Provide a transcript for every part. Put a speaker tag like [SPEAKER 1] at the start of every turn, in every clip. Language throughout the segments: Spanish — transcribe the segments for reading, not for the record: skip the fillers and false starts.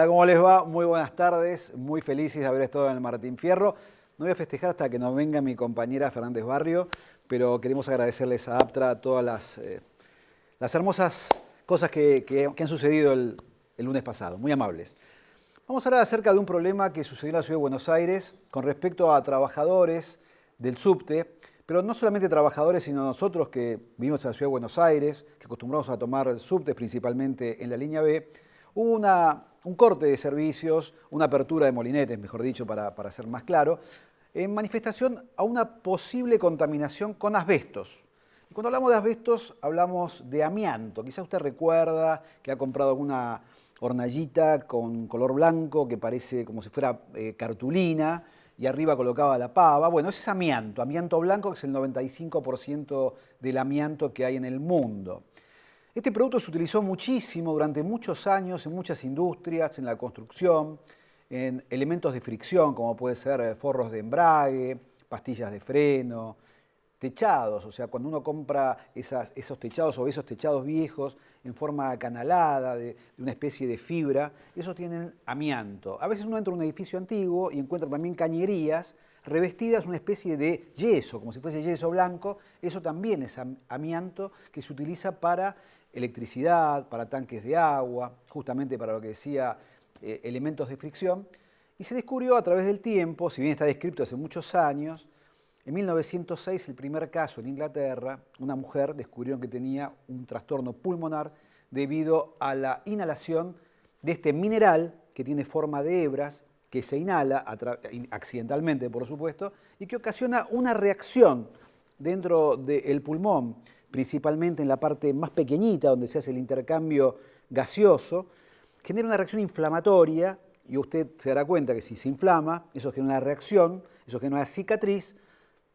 [SPEAKER 1] Hola, ¿cómo les va? Muy buenas tardes, muy felices de haber estado en el Martín Fierro. No voy a festejar hasta que nos venga mi compañera Fernández Barrio, pero queremos agradecerles a Aptra todas las hermosas cosas que han sucedido el lunes pasado, muy amables. Vamos a hablar acerca de un problema que sucedió en la Ciudad de Buenos Aires con respecto a trabajadores del subte, pero no solamente trabajadores, sino nosotros que vivimos en la Ciudad de Buenos Aires, que acostumbramos a tomar subtes principalmente en la línea B. Hubo un corte de servicios, una apertura de molinetes, mejor dicho, para ser más claro, en manifestación a una posible contaminación con asbestos. Y cuando hablamos de asbestos, hablamos de amianto. Quizá usted recuerda que ha comprado alguna hornallita con color blanco que parece como si fuera cartulina y arriba colocaba la pava. Bueno, ese es amianto blanco, que es el 95% del amianto que hay en el mundo. Este producto se utilizó muchísimo durante muchos años en muchas industrias, en la construcción, en elementos de fricción, como puede ser forros de embrague, pastillas de freno, techados, o sea, cuando uno compra esos techados o esos techados viejos en forma acanalada, de una especie de fibra, esos tienen amianto. A veces uno entra a un edificio antiguo y encuentra también cañerías revestidas una especie de yeso, como si fuese yeso blanco. Eso también es amianto que se utiliza para electricidad, para tanques de agua, justamente para lo que decía, elementos de fricción. Y se descubrió a través del tiempo, si bien está descrito hace muchos años, en 1906, el primer caso en Inglaterra, una mujer descubrió que tenía un trastorno pulmonar debido a la inhalación de este mineral que tiene forma de hebras, que se inhala accidentalmente, por supuesto, y que ocasiona una reacción dentro del pulmón, principalmente en la parte más pequeñita, donde se hace el intercambio gaseoso, genera una reacción inflamatoria, y usted se dará cuenta que si se inflama, eso genera una reacción, eso genera una cicatriz,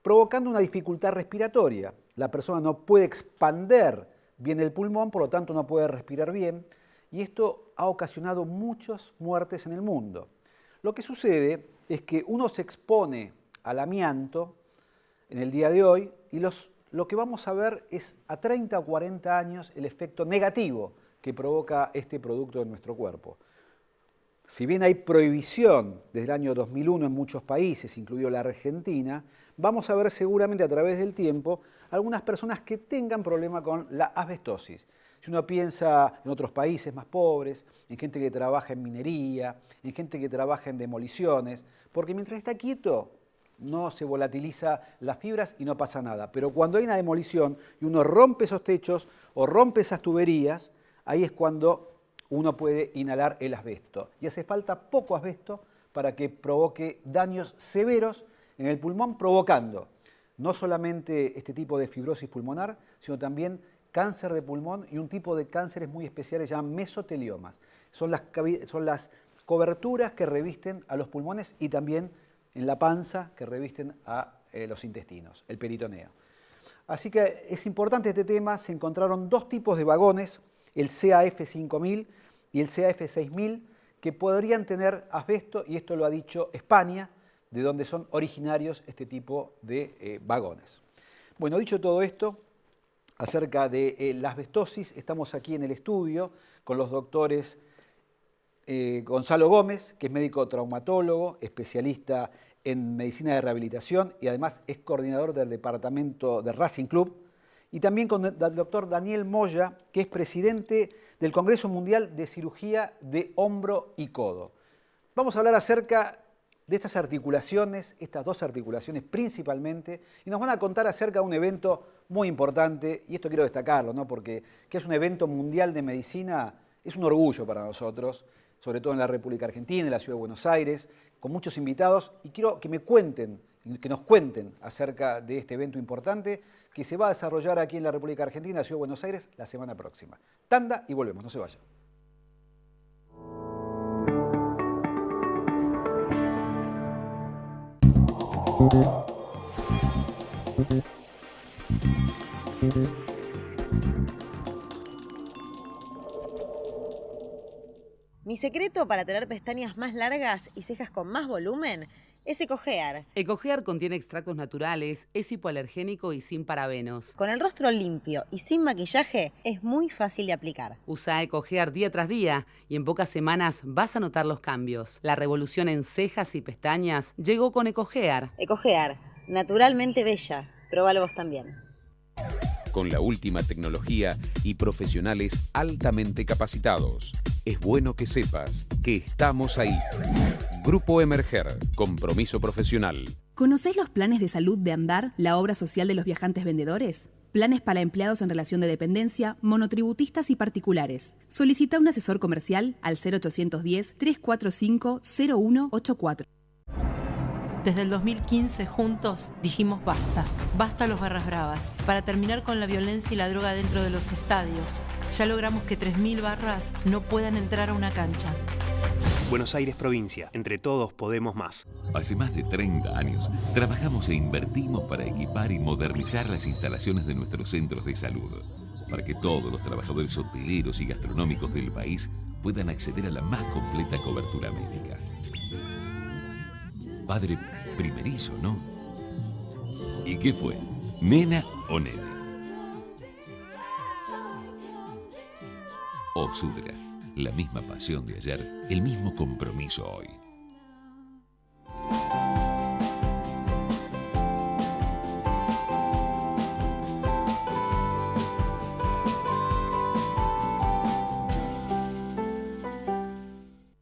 [SPEAKER 1] provocando una dificultad respiratoria. La persona no puede expander bien el pulmón, por lo tanto no puede respirar bien, y esto ha ocasionado muchas muertes en el mundo. Lo que sucede es que uno se expone al amianto en el día de hoy y lo que vamos a ver es a 30 o 40 años el efecto negativo que provoca este producto en nuestro cuerpo. Si bien hay prohibición desde el año 2001 en muchos países, incluido la Argentina, vamos a ver seguramente a través del tiempo algunas personas que tengan problema con la asbestosis. Si uno piensa en otros países más pobres, en gente que trabaja en minería, en gente que trabaja en demoliciones, porque mientras está quieto no se volatiliza las fibras y no pasa nada. Pero cuando hay una demolición y uno rompe esos techos o rompe esas tuberías, ahí es cuando uno puede inhalar el asbesto. Y hace falta poco asbesto para que provoque daños severos en el pulmón, provocando no solamente este tipo de fibrosis pulmonar, sino también cáncer de pulmón y un tipo de cánceres muy especiales llamados mesoteliomas. Son las coberturas que revisten a los pulmones y también en la panza que revisten a los intestinos, el peritoneo. Así que es importante este tema. Se encontraron dos tipos de vagones, el CAF 5000 y el CAF 6000, que podrían tener asbesto, y esto lo ha dicho España, de donde son originarios este tipo de vagones. Bueno, dicho todo esto, acerca de la asbestosis, estamos aquí en el estudio con los doctores Gonzalo Gómez, que es médico traumatólogo, especialista en medicina de rehabilitación y además es coordinador del departamento de Racing Club, y también con el doctor Daniel Moya, que es presidente del Congreso Mundial de Cirugía de Hombro y Codo. Vamos a hablar acerca de estas articulaciones, estas dos articulaciones principalmente, y nos van a contar acerca de un evento muy importante, y esto quiero destacarlo, ¿no? Porque que es un evento mundial de medicina es un orgullo para nosotros, sobre todo en la República Argentina, en la Ciudad de Buenos Aires, con muchos invitados, y quiero que que nos cuenten acerca de este evento importante que se va a desarrollar aquí en la República Argentina, en la Ciudad de Buenos Aires, la semana próxima. Tanda y volvemos, no se vayan.
[SPEAKER 2] Mi secreto para tener pestañas más largas y cejas con más volumen es EcoGear.
[SPEAKER 3] EcoGear contiene extractos naturales, es hipoalergénico y sin parabenos.
[SPEAKER 2] Con el rostro limpio y sin maquillaje es muy fácil de aplicar.
[SPEAKER 3] Usa EcoGear día tras día y en pocas semanas vas a notar los cambios. La revolución en cejas y pestañas llegó con EcoGear.
[SPEAKER 2] EcoGear, naturalmente bella. Próbalo vos también.
[SPEAKER 4] Con la última tecnología y profesionales altamente capacitados. Es bueno que sepas que estamos ahí. Grupo Emerger, compromiso profesional.
[SPEAKER 5] ¿Conocés los planes de salud de Andar, la obra social de los viajantes vendedores? Planes para empleados en relación de dependencia, monotributistas y particulares. Solicita un asesor comercial al 0810-345-0184.
[SPEAKER 6] Desde el 2015, juntos, dijimos basta. Basta a los barras bravas. Para terminar con la violencia y la droga dentro de los estadios. Ya logramos que 3.000 barras no puedan entrar a una cancha.
[SPEAKER 7] Buenos Aires Provincia. Entre todos podemos más.
[SPEAKER 8] Hace más de 30 años trabajamos e invertimos para equipar y modernizar las instalaciones de nuestros centros de salud, para que todos los trabajadores hoteleros y gastronómicos del país puedan acceder a la más completa cobertura médica. Padre primerizo, ¿no? ¿Y qué fue? ¿Nena o nene? O Sudra, la misma pasión de ayer, el mismo compromiso hoy.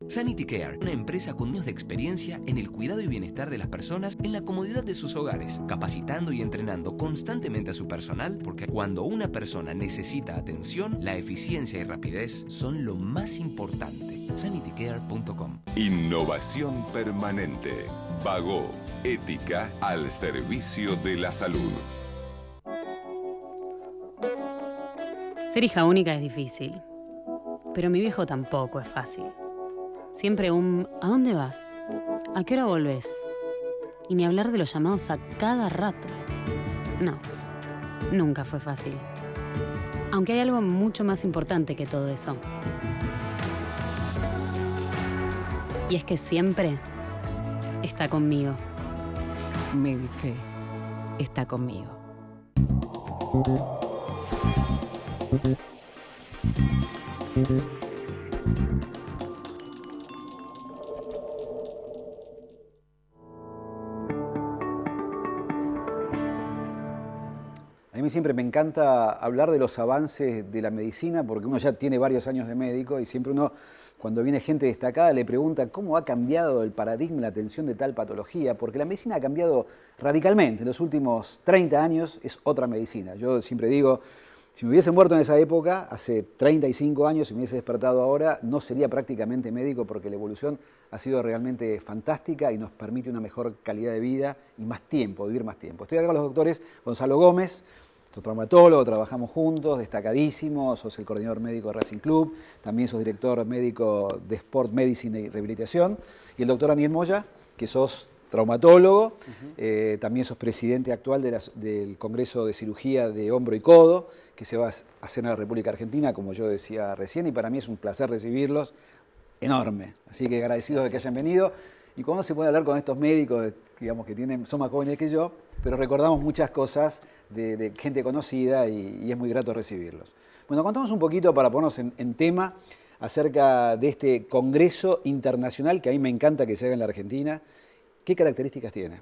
[SPEAKER 9] Sanity Care, una empresa con años de experiencia en el cuidado y bienestar de las personas en la comodidad de sus hogares, capacitando y entrenando constantemente a su personal, porque cuando una persona necesita atención, la eficiencia y rapidez son lo más importante. sanitycare.com.
[SPEAKER 4] Innovación permanente. Vago, ética al servicio de la salud.
[SPEAKER 10] Ser hija única es difícil, pero mi viejo tampoco es fácil. Siempre ¿a dónde vas? ¿A qué hora volvés? Y ni hablar de los llamados a cada rato. No, nunca fue fácil. Aunque hay algo mucho más importante que todo eso. Y es que siempre está conmigo.
[SPEAKER 3] Medife está conmigo.
[SPEAKER 1] A mí siempre me encanta hablar de los avances de la medicina porque uno ya tiene varios años de médico y siempre uno, cuando viene gente destacada, le pregunta cómo ha cambiado el paradigma, la atención de tal patología, porque la medicina ha cambiado radicalmente. En los últimos 30 años es otra medicina. Yo siempre digo, si me hubiese muerto en esa época, hace 35 años, y me hubiese despertado ahora, no sería prácticamente médico porque la evolución ha sido realmente fantástica y nos permite una mejor calidad de vida y más tiempo, vivir más tiempo. Estoy acá con los doctores Gonzalo Gómez, traumatólogo, trabajamos juntos, destacadísimo, sos el coordinador médico de Racing Club, también sos director médico de Sport Medicine y Rehabilitación, y el doctor Daniel Moya, que sos traumatólogo, también sos presidente actual del Congreso de Cirugía de Hombro y Codo, que se va a hacer en la República Argentina, como yo decía recién, y para mí es un placer recibirlos, enorme. Así que agradecidos de que hayan venido. Y cuando se puede hablar con estos médicos, digamos que son más jóvenes que yo, pero recordamos muchas cosas de gente conocida y es muy grato recibirlos. Bueno, contamos un poquito para ponernos en tema acerca de este Congreso Internacional que a mí me encanta que se haga en la Argentina. ¿Qué características tiene?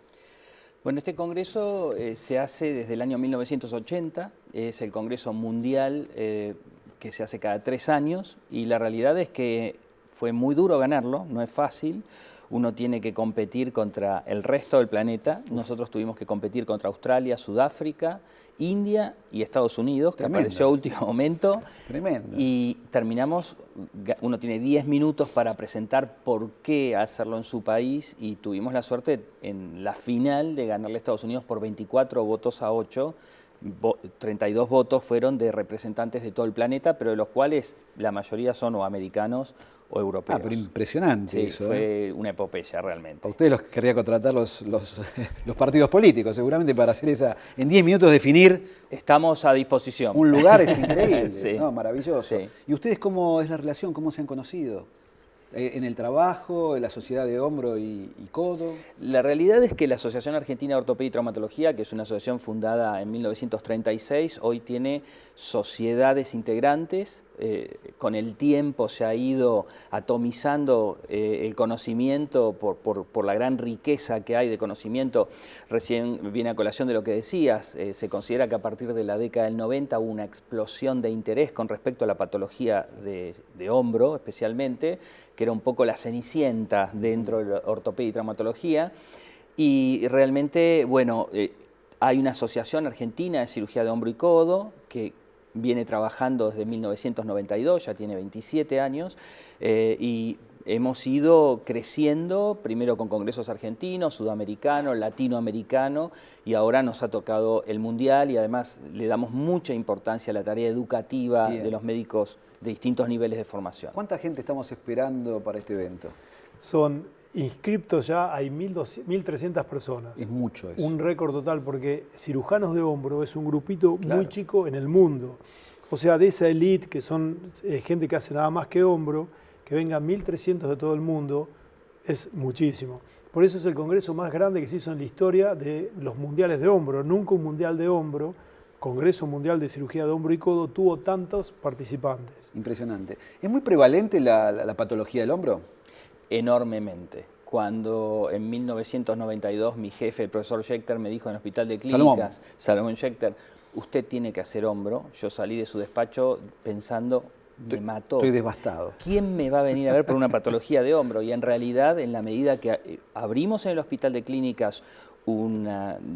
[SPEAKER 11] Bueno, este congreso se hace desde el año 1980, es el congreso mundial que se hace cada 3 años y la realidad es que fue muy duro ganarlo, no es fácil. Uno tiene que competir contra el resto del planeta. Nosotros tuvimos que competir contra Australia, Sudáfrica, India y Estados Unidos, que apareció a último momento.
[SPEAKER 1] Tremendo.
[SPEAKER 11] Y terminamos, uno tiene 10 minutos para presentar por qué hacerlo en su país y tuvimos la suerte en la final de ganarle a Estados Unidos por 24 votos a 8. 32 votos fueron de representantes de todo el planeta, pero de los cuales la mayoría son o americanos o europeos.
[SPEAKER 1] Pero impresionante
[SPEAKER 11] sí,
[SPEAKER 1] eso.
[SPEAKER 11] Fue una epopeya realmente.
[SPEAKER 1] A ustedes los querría contratar los partidos políticos, seguramente para hacer esa, en 10 minutos definir.
[SPEAKER 11] Estamos a disposición.
[SPEAKER 1] Un lugar es increíble,
[SPEAKER 11] sí.
[SPEAKER 1] ¿no? Maravilloso.
[SPEAKER 11] Sí.
[SPEAKER 1] ¿Y ustedes cómo es la relación? ¿Cómo se han conocido? en el trabajo, en la sociedad de hombro y codo?
[SPEAKER 11] La realidad es que la Asociación Argentina de Ortopedia y Traumatología, que es una asociación fundada en 1936, hoy tiene sociedades integrantes. Con el tiempo se ha ido atomizando el conocimiento por la gran riqueza que hay de conocimiento. Recién viene a colación de lo que decías, se considera que a partir de la década del 90 hubo una explosión de interés con respecto a la patología de hombro, especialmente, que era un poco la cenicienta dentro de la ortopedia y traumatología. Y realmente, bueno, hay una asociación argentina de cirugía de hombro y codo que viene trabajando desde 1992, ya tiene 27 años, y hemos ido creciendo, primero con congresos argentinos, sudamericanos, latinoamericanos, y ahora nos ha tocado el mundial, y además le damos mucha importancia a la tarea educativa de los médicos de distintos niveles de formación.
[SPEAKER 1] ¿Cuánta gente estamos esperando para este evento?
[SPEAKER 12] Son inscriptos ya, hay 1.300 personas.
[SPEAKER 1] Es mucho eso.
[SPEAKER 12] Un récord total, porque cirujanos de hombro es un grupito muy chico en el mundo. O sea, de esa elite, que son gente que hace nada más que hombro, que vengan 1.300 de todo el mundo, es muchísimo. Por eso es el congreso más grande que se hizo en la historia de los mundiales de hombro. Nunca un mundial de hombro, Congreso Mundial de Cirugía de Hombro y Codo, tuvo tantos participantes.
[SPEAKER 1] Impresionante. ¿Es muy prevalente la patología del hombro?
[SPEAKER 11] Enormemente. Cuando en 1992 mi jefe, el profesor Schechter, me dijo en el Hospital de Clínicas, Salomón Schechter, usted tiene que hacer hombro, yo salí de su despacho pensando, me mató.
[SPEAKER 1] Estoy devastado.
[SPEAKER 11] ¿Quién me va a venir a ver por una patología de hombro? Y en realidad, en la medida que abrimos en el Hospital de Clínicas un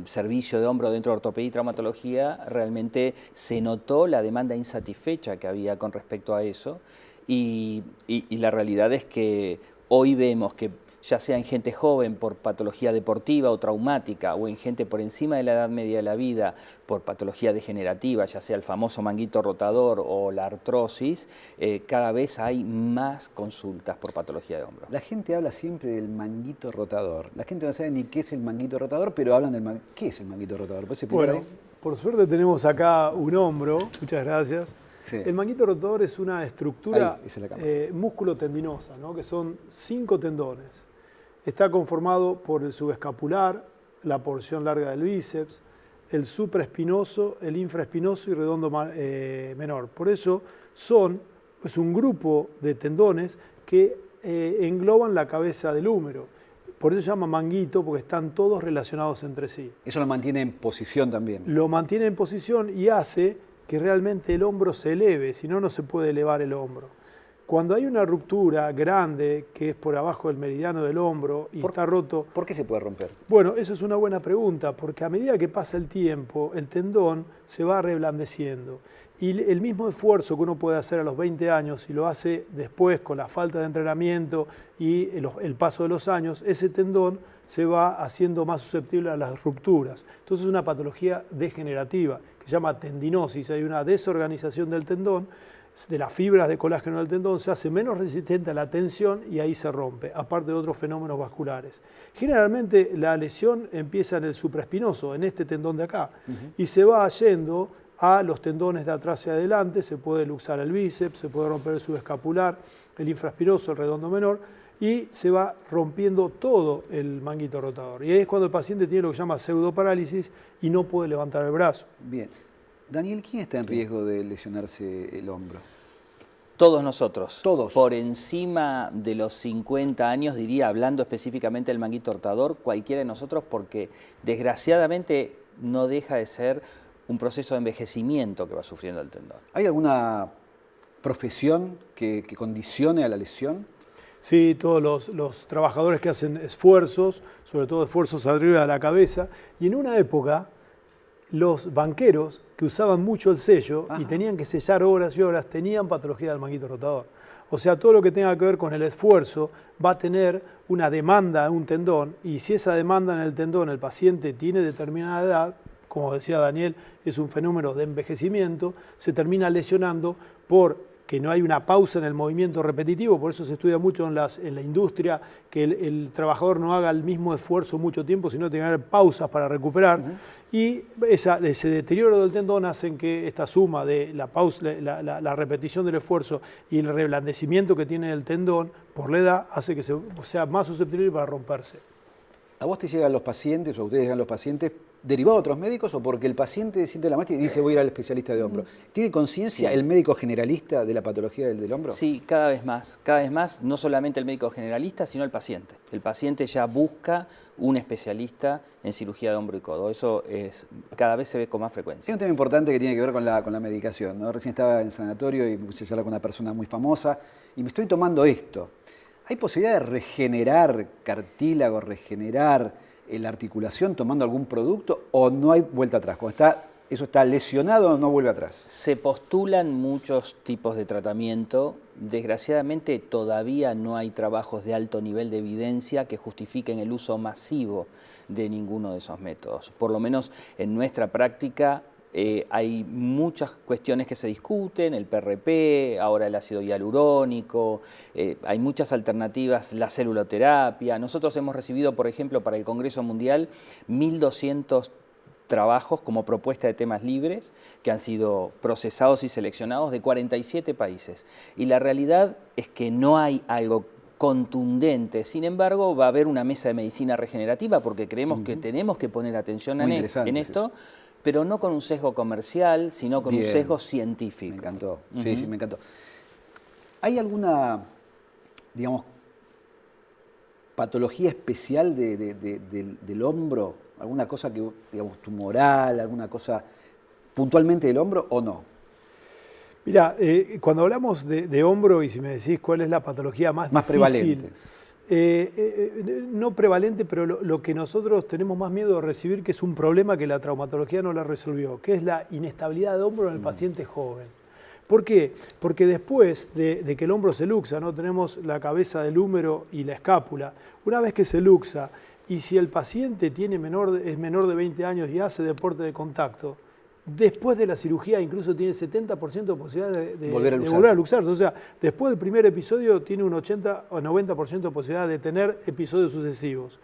[SPEAKER 11] servicio de hombro dentro de ortopedia y traumatología, realmente se notó la demanda insatisfecha que había con respecto a eso. Y la realidad es que hoy vemos que ya sea en gente joven por patología deportiva o traumática, o en gente por encima de la edad media de la vida por patología degenerativa, ya sea el famoso manguito rotador o la artrosis, cada vez hay más consultas por patología de hombro.
[SPEAKER 1] La gente habla siempre del manguito rotador. La gente no sabe ni qué es el manguito rotador, pero hablan del manguito. ¿Qué es el manguito rotador? ¿Puedes explicar ahí?
[SPEAKER 12] Por suerte tenemos acá un hombro, muchas gracias.
[SPEAKER 1] Sí.
[SPEAKER 12] El manguito rotador es una estructura músculo-tendinosa, ¿no? Que son 5 tendones. Está conformado por el subescapular, la porción larga del bíceps, el supraespinoso, el infraespinoso y redondo menor. Por eso es un grupo de tendones que engloban la cabeza del húmero. Por eso se llama manguito, porque están todos relacionados entre sí.
[SPEAKER 1] Eso lo mantiene en posición también.
[SPEAKER 12] Lo mantiene en posición y hace que realmente el hombro se eleve, si no, no se puede elevar el hombro. Cuando hay una ruptura grande, que es por abajo del meridiano del hombro y está roto...
[SPEAKER 1] ¿Por qué se puede romper?
[SPEAKER 12] Bueno, eso es una buena pregunta, porque a medida que pasa el tiempo, el tendón se va reblandeciendo. Y el mismo esfuerzo que uno puede hacer a los 20 años y lo hace después con la falta de entrenamiento y el paso de los años, ese tendón se va haciendo más susceptible a las rupturas. Entonces es una patología degenerativa que se llama tendinosis. Hay una desorganización del tendón, de las fibras de colágeno del tendón, se hace menos resistente a la tensión y ahí se rompe, aparte de otros fenómenos vasculares. Generalmente la lesión empieza en el supraespinoso, en este tendón de acá, y se va yendo a los tendones de atrás hacia adelante, se puede luxar el bíceps, se puede romper el subescapular, el infraespinoso, el redondo menor, y se va rompiendo todo el manguito rotador. Y ahí es cuando el paciente tiene lo que se llama pseudoparálisis y no puede levantar el brazo.
[SPEAKER 1] Bien. Daniel, ¿quién está en riesgo de lesionarse el hombro?
[SPEAKER 11] Todos nosotros.
[SPEAKER 1] Todos.
[SPEAKER 11] Por encima de los 50 años, diría, hablando específicamente del manguito rotador, cualquiera de nosotros, porque desgraciadamente no deja de ser un proceso de envejecimiento que va sufriendo el tendón.
[SPEAKER 1] ¿Hay alguna profesión que condicione a la lesión?
[SPEAKER 12] Sí, todos los trabajadores que hacen esfuerzos, sobre todo esfuerzos arriba de la cabeza, y en una época los banqueros que usaban mucho el sello y tenían que sellar horas y horas, tenían patología del manguito rotador. O sea, todo lo que tenga que ver con el esfuerzo va a tener una demanda en un tendón, y si esa demanda en el tendón el paciente tiene determinada edad, como decía Daniel, es un fenómeno de envejecimiento, se termina lesionando por que no hay una pausa en el movimiento repetitivo, por eso se estudia mucho en la industria, que el trabajador no haga el mismo esfuerzo mucho tiempo, sino tenga que haber pausas para recuperar. Y ese deterioro del tendón hacen que esta suma de la repetición del esfuerzo y el reblandecimiento que tiene el tendón por la edad hace que sea más susceptible para romperse.
[SPEAKER 1] ¿A vos te llegan los pacientes o a ustedes llegan los pacientes derivados de otros médicos o porque el paciente siente la molestia y dice voy a ir al especialista de hombro? ¿Tiene conciencia el médico generalista de la patología del hombro?
[SPEAKER 11] Sí, cada vez más, no solamente el médico generalista, sino el paciente. El paciente ya busca un especialista en cirugía de hombro y codo. Eso cada vez se ve con más frecuencia.
[SPEAKER 1] Hay un tema importante que tiene que ver con la medicación, ¿no? Recién estaba en sanatorio y me puse a charlar con una persona muy famosa y me estoy tomando esto. ¿Hay posibilidad de regenerar cartílago, regenerar la articulación tomando algún producto o no hay vuelta atrás? Cuando eso está lesionado, no vuelve atrás.
[SPEAKER 11] Se postulan muchos tipos de tratamiento. Desgraciadamente todavía no hay trabajos de alto nivel de evidencia que justifiquen el uso masivo de ninguno de esos métodos. Por lo menos en nuestra práctica hay muchas cuestiones que se discuten, el PRP, ahora el ácido hialurónico, hay muchas alternativas, la celuloterapia. Nosotros hemos recibido, por ejemplo, para el Congreso Mundial, 1.200 trabajos como propuesta de temas libres que han sido procesados y seleccionados de 47 países. Y la realidad es que no hay algo contundente. Sin embargo, va a haber una mesa de medicina regenerativa porque creemos que tenemos que poner atención en esto. Pero no con un sesgo comercial, sino con un sesgo científico.
[SPEAKER 1] Me encantó, sí, me encantó. ¿Hay alguna, digamos, patología especial del hombro? ¿Alguna cosa que, digamos, tumoral, alguna cosa puntualmente del hombro o no?
[SPEAKER 12] Mira, cuando hablamos de hombro y si me decís cuál es la patología más difícil,
[SPEAKER 1] prevalente.
[SPEAKER 12] No prevalente, pero lo que nosotros tenemos más miedo de recibir, que es un problema que la traumatología no la resolvió, que es la inestabilidad de hombro en el paciente joven. ¿Por qué? Porque después de que el hombro se luxa, ¿no? Tenemos la cabeza del húmero y la escápula. Una vez que se luxa, y si el paciente es menor de 20 años y hace deporte de contacto, después de la cirugía incluso tiene 70% de posibilidad de volver a luxarse. O sea, después del primer episodio tiene un 80 o 90% de posibilidad de tener episodios sucesivos.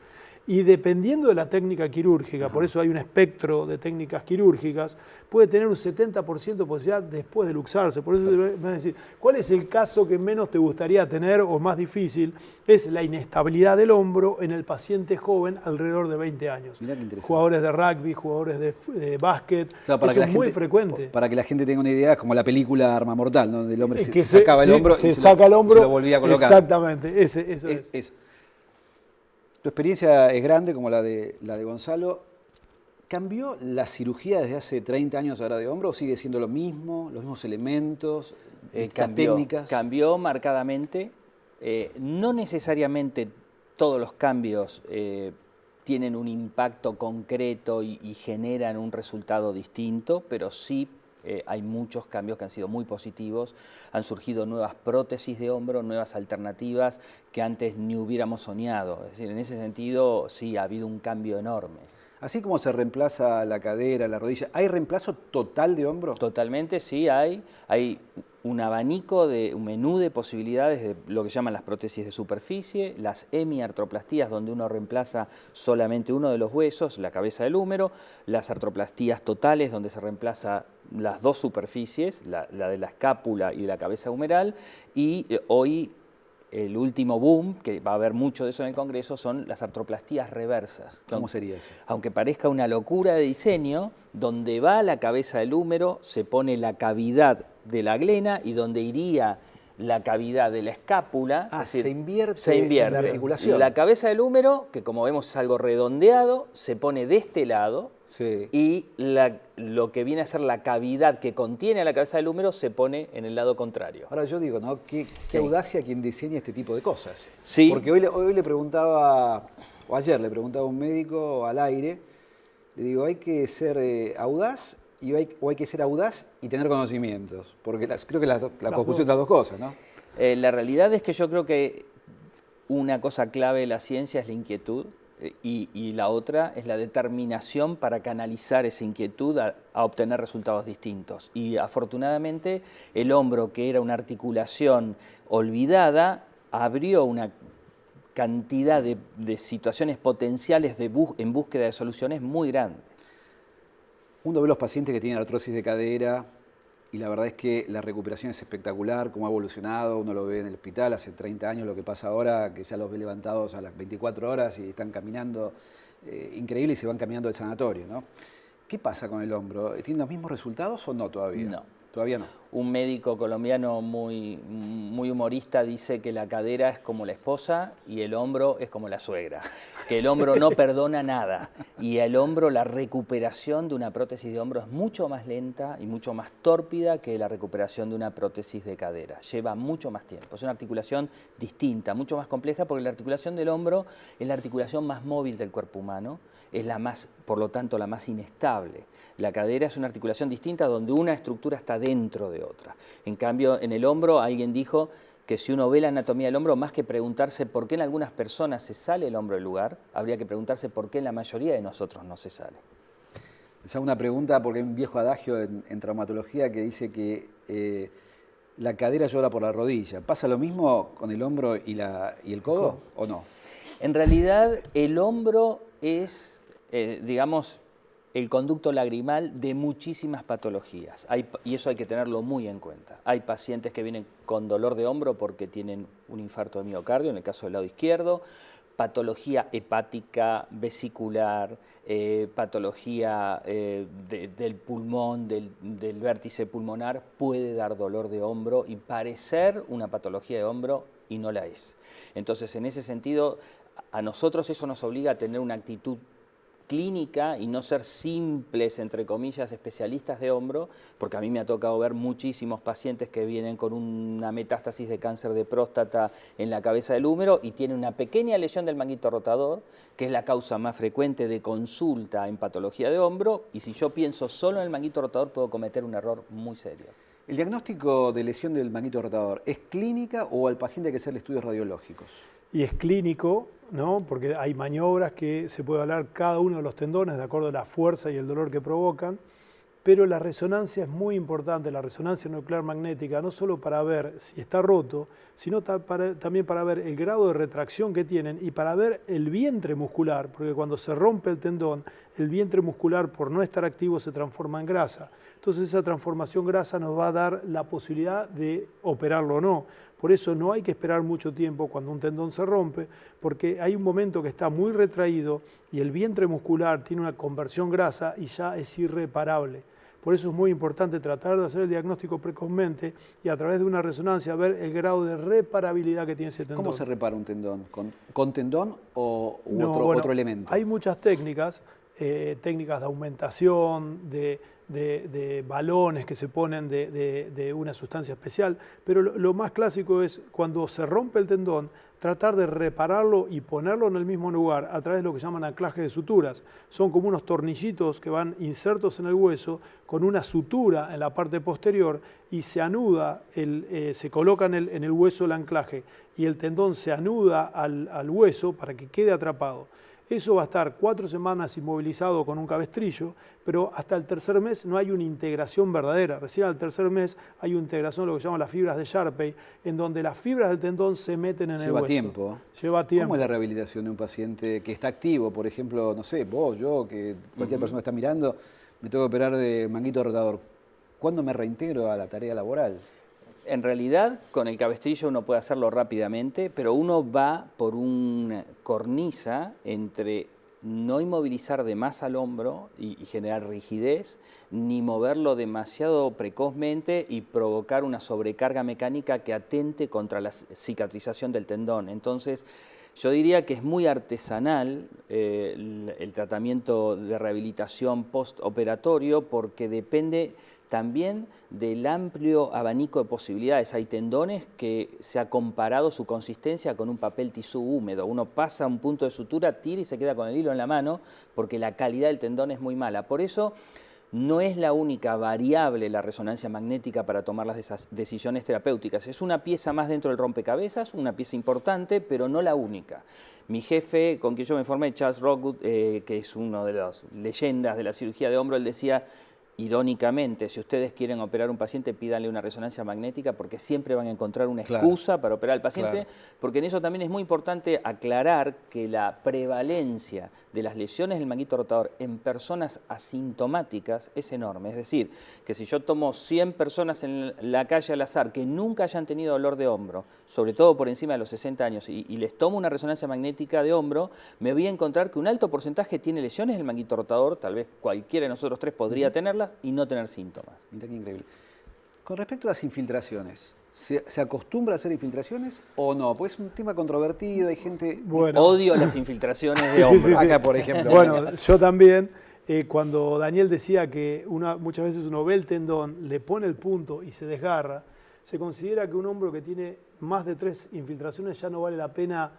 [SPEAKER 12] Y dependiendo de la técnica quirúrgica, por eso hay un espectro de técnicas quirúrgicas, puede tener un 70% de posibilidad después de luxarse. Por eso me van a decir, ¿cuál es el caso que menos te gustaría tener o más difícil? Es la inestabilidad del hombro en el paciente joven alrededor de 20 años.
[SPEAKER 1] Mirá qué interesante.
[SPEAKER 12] Jugadores de rugby, jugadores de básquet,
[SPEAKER 1] claro,
[SPEAKER 12] eso es muy frecuente.
[SPEAKER 1] Para que la gente tenga una idea, es como la película Arma Mortal, ¿no? El hombre se sacaba el hombro y
[SPEAKER 12] se lo
[SPEAKER 1] volvía a colocar.
[SPEAKER 12] Exactamente, eso es.
[SPEAKER 1] Tu experiencia es grande, como la de Gonzalo. ¿Cambió la cirugía desde hace 30 años ahora de hombro o sigue siendo lo mismo, los mismos elementos, técnicas?
[SPEAKER 11] Cambió marcadamente. No necesariamente todos los cambios tienen un impacto concreto y generan un resultado distinto, pero sí hay muchos cambios que han sido muy positivos. Han surgido nuevas prótesis de hombro, nuevas alternativas que antes ni hubiéramos soñado. Es decir, en ese sentido sí ha habido un cambio enorme.
[SPEAKER 1] Así como se reemplaza la cadera, la rodilla, ¿hay reemplazo total de hombro?
[SPEAKER 11] Totalmente, sí, hay un abanico, un menú de posibilidades de lo que llaman las prótesis de superficie, las hemiartroplastías, donde uno reemplaza solamente uno de los huesos, la cabeza del húmero, las artroplastías totales, donde se reemplaza las dos superficies, la de la escápula y de la cabeza humeral, y hoy el último boom, que va a haber mucho de eso en el Congreso, son las artroplastías reversas.
[SPEAKER 1] ¿Cómo sería eso?
[SPEAKER 11] Aunque parezca una locura de diseño, donde va la cabeza del húmero se pone la cavidad de la glena y donde iría la cavidad de la escápula.
[SPEAKER 1] Es decir, se invierte la articulación.
[SPEAKER 11] La cabeza del húmero, que como vemos es algo redondeado, se pone de este lado.
[SPEAKER 1] Sí.
[SPEAKER 11] Y lo que viene a ser la cavidad que contiene a la cabeza del húmero se pone en el lado contrario.
[SPEAKER 1] Ahora yo digo, ¿no? Qué audacia quien diseña este tipo de cosas.
[SPEAKER 11] Sí.
[SPEAKER 1] Porque hoy le preguntaba, o ayer le preguntaba a un médico al aire, le digo, hay que ser audaz o hay que ser audaz y tener conocimientos. Porque creo que la conjunción de las dos cosas, ¿no?
[SPEAKER 11] La realidad es que yo creo que una cosa clave de la ciencia es la inquietud. Y la otra es la determinación para canalizar esa inquietud a obtener resultados distintos. Y afortunadamente el hombro, que era una articulación olvidada, abrió una cantidad de situaciones potenciales en búsqueda de soluciones muy grande.
[SPEAKER 1] Uno ve los pacientes que tienen artrosis de cadera y la verdad es que la recuperación es espectacular, cómo ha evolucionado, uno lo ve en el hospital hace 30 años, lo que pasa ahora, que ya los ve levantados a las 24 horas y están caminando increíble y se van caminando del sanatorio, ¿no? ¿Qué pasa con el hombro? ¿Tiene los mismos resultados o no todavía?
[SPEAKER 11] No.
[SPEAKER 1] Todavía no.
[SPEAKER 11] Un médico colombiano muy humorista dice que la cadera es como la esposa y el hombro es como la suegra, que el hombro no perdona nada y el hombro, la recuperación de una prótesis de hombro es mucho más lenta y mucho más tórpida que la recuperación de una prótesis de cadera. Lleva mucho más tiempo, es una articulación distinta, mucho más compleja porque la articulación del hombro es la articulación más móvil del cuerpo humano, es la más, por lo tanto, la más inestable. La cadera es una articulación distinta donde una estructura está dentro de otra. En cambio, en el hombro, alguien dijo que si uno ve la anatomía del hombro, más que preguntarse por qué en algunas personas se sale el hombro del lugar, habría que preguntarse por qué en la mayoría de nosotros no se sale.
[SPEAKER 1] Les hago una pregunta porque hay un viejo adagio en traumatología que dice que la cadera llora por la rodilla. ¿Pasa lo mismo con el hombro y el codo o no?
[SPEAKER 11] En realidad, el hombro es, digamos, el conducto lagrimal de muchísimas patologías, y eso hay que tenerlo muy en cuenta. Hay pacientes que vienen con dolor de hombro porque tienen un infarto de miocardio, en el caso del lado izquierdo, patología hepática, vesicular, patología del pulmón, del vértice pulmonar, puede dar dolor de hombro y parecer una patología de hombro y no la es. Entonces, en ese sentido, a nosotros eso nos obliga a tener una actitud clínica y no ser simples, entre comillas, especialistas de hombro, porque a mí me ha tocado ver muchísimos pacientes que vienen con una metástasis de cáncer de próstata en la cabeza del húmero y tienen una pequeña lesión del manguito rotador, que es la causa más frecuente de consulta en patología de hombro, y si yo pienso solo en el manguito rotador puedo cometer un error muy serio.
[SPEAKER 1] ¿El diagnóstico de lesión del manguito rotador es clínica o al paciente hay que hacerle estudios radiológicos?
[SPEAKER 12] Y es clínico, ¿no? Porque hay maniobras que se puede hablar cada uno de los tendones de acuerdo a la fuerza y el dolor que provocan, pero la resonancia es muy importante, la resonancia nuclear magnética, no solo para ver si está roto, sino también para ver el grado de retracción que tienen y para ver el vientre muscular, porque cuando se rompe el tendón, el vientre muscular por no estar activo se transforma en grasa. Entonces esa transformación grasa nos va a dar la posibilidad de operarlo o no. Por eso no hay que esperar mucho tiempo cuando un tendón se rompe, porque hay un momento que está muy retraído y el vientre muscular tiene una conversión grasa y ya es irreparable. Por eso es muy importante tratar de hacer el diagnóstico precozmente y a través de una resonancia ver el grado de reparabilidad que tiene ese tendón.
[SPEAKER 1] ¿Cómo se repara un tendón? ¿Con tendón o otro elemento?
[SPEAKER 12] Hay muchas técnicas, técnicas de aumentación, de balones que se ponen de una sustancia especial, pero lo más clásico es cuando se rompe el tendón, tratar de repararlo y ponerlo en el mismo lugar a través de lo que llaman anclaje de suturas. Son como unos tornillitos que van insertos en el hueso con una sutura en la parte posterior y se anuda, se coloca en el hueso el anclaje y el tendón se anuda al hueso para que quede atrapado. Eso va a estar 4 semanas inmovilizado con un cabestrillo, pero hasta el tercer mes no hay una integración verdadera. Recién al tercer mes hay una integración, lo que llaman las fibras de Sharpey, en donde las fibras del tendón se meten en el hueso. Lleva tiempo.
[SPEAKER 1] ¿Cómo es la rehabilitación de un paciente que está activo? Por ejemplo, no sé, vos, yo, que cualquier persona que está mirando, me tengo que operar de manguito rotador. ¿Cuándo me reintegro a la tarea laboral?
[SPEAKER 11] En realidad, con el cabestrillo uno puede hacerlo rápidamente, pero uno va por una cornisa entre no inmovilizar de más al hombro y generar rigidez, ni moverlo demasiado precozmente y provocar una sobrecarga mecánica que atente contra la cicatrización del tendón. Entonces, yo diría que es muy artesanal el tratamiento de rehabilitación postoperatorio porque depende también del amplio abanico de posibilidades. Hay tendones que se ha comparado su consistencia con un papel tisú húmedo. Uno pasa un punto de sutura, tira y se queda con el hilo en la mano porque la calidad del tendón es muy mala. Por eso no es la única variable la resonancia magnética para tomar las decisiones terapéuticas. Es una pieza más dentro del rompecabezas, una pieza importante, pero no la única. Mi jefe, con quien yo me formé, Charles Rockwood, que es uno de las leyendas de la cirugía de hombro, él decía, irónicamente, si ustedes quieren operar a un paciente, pídanle una resonancia magnética porque siempre van a encontrar una excusa para operar al paciente, porque en eso también es muy importante aclarar que la prevalencia de las lesiones del manguito rotador en personas asintomáticas es enorme. Es decir, que si yo tomo 100 personas en la calle al azar que nunca hayan tenido dolor de hombro, sobre todo por encima de los 60 años, y les tomo una resonancia magnética de hombro, me voy a encontrar que un alto porcentaje tiene lesiones del manguito rotador, tal vez cualquiera de nosotros tres podría tenerlas, y no tener síntomas.
[SPEAKER 1] Mira qué increíble. Con respecto a las infiltraciones, ¿se acostumbra a hacer infiltraciones o no? Pues es un tema controvertido, hay gente...
[SPEAKER 11] Bueno. Odio las infiltraciones de hombro.
[SPEAKER 1] Acá, por ejemplo.
[SPEAKER 12] Bueno, yo también, cuando Daniel decía que muchas veces uno ve el tendón, le pone el punto y se desgarra, se considera que un hombro que tiene más de 3 infiltraciones ya no vale la pena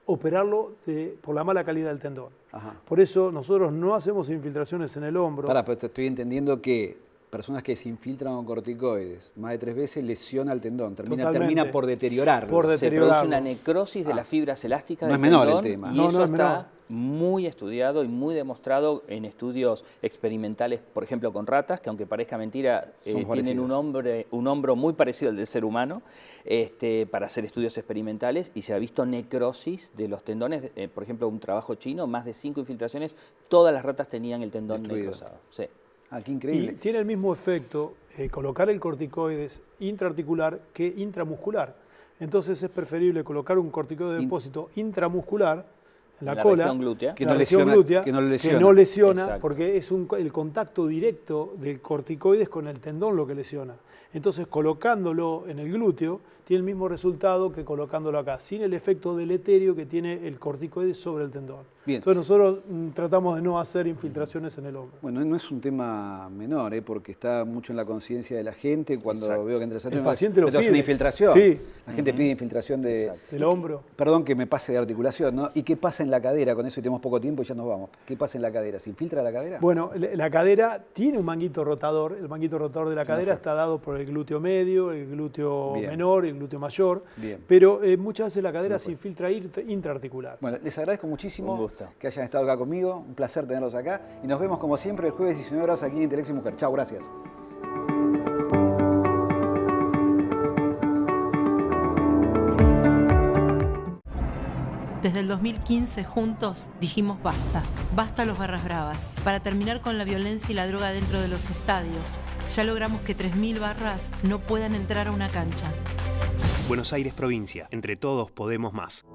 [SPEAKER 12] operarlo por la mala calidad del tendón.
[SPEAKER 1] Ajá.
[SPEAKER 12] Por eso nosotros no hacemos infiltraciones en el hombro.
[SPEAKER 1] Pero te estoy entendiendo que personas que se infiltran con corticoides más de 3 veces lesiona el tendón, termina por deteriorarlo.
[SPEAKER 11] Se produce una necrosis de las fibras elásticas del tendón.
[SPEAKER 1] No es menor el tema.
[SPEAKER 11] Y eso está muy estudiado y muy demostrado en estudios experimentales, por ejemplo con ratas, que aunque parezca mentira, tienen un hombro muy parecido al del ser humano, para hacer estudios experimentales, y se ha visto necrosis de los tendones, por ejemplo un trabajo chino, más de 5 infiltraciones, todas las ratas tenían el tendón necrosado. Sí.
[SPEAKER 1] Qué increíble.
[SPEAKER 12] Y tiene el mismo efecto colocar el corticoides intraarticular que intramuscular. Entonces es preferible colocar un corticoide de depósito intramuscular en la cola,
[SPEAKER 1] región glútea, que
[SPEAKER 12] no lesiona, porque es el contacto directo del corticoides con el tendón lo que lesiona. Entonces colocándolo en el glúteo tiene el mismo resultado que colocándolo acá, sin el efecto deleterio que tiene el corticoide sobre el tendón.
[SPEAKER 1] Bien.
[SPEAKER 12] Entonces nosotros tratamos de no hacer infiltraciones en el hombro.
[SPEAKER 1] Bueno, no es un tema menor, porque está mucho en la conciencia de la gente. Cuando veo que entre
[SPEAKER 12] el paciente lo pide.
[SPEAKER 1] Es una infiltración.
[SPEAKER 12] Sí.
[SPEAKER 1] La gente pide infiltración del
[SPEAKER 12] hombro.
[SPEAKER 1] Perdón que me pase de articulación, ¿no? ¿Y qué pasa en la cadera? Con eso tenemos poco tiempo y ya nos vamos. ¿Qué pasa en la cadera? ¿Se infiltra la cadera?
[SPEAKER 12] Bueno, la cadera tiene un manguito rotador. El manguito rotador de la cadera está dado por el glúteo medio, el glúteo menor y el glúteo mayor.
[SPEAKER 1] Bien.
[SPEAKER 12] Pero muchas veces la cadera se infiltra intraarticular.
[SPEAKER 1] Bueno, les agradezco muchísimo
[SPEAKER 11] un gusto
[SPEAKER 1] que hayan estado acá conmigo. Un placer tenerlos acá. Y nos vemos como siempre el jueves 19 horas aquí en Telexi Mujer. Chao, gracias.
[SPEAKER 6] Desde el 2015 juntos dijimos basta, basta a los barras bravas, para terminar con la violencia y la droga dentro de los estadios. Ya logramos que 3.000 barras no puedan entrar a una cancha.
[SPEAKER 7] Buenos Aires, provincia. Entre todos podemos más.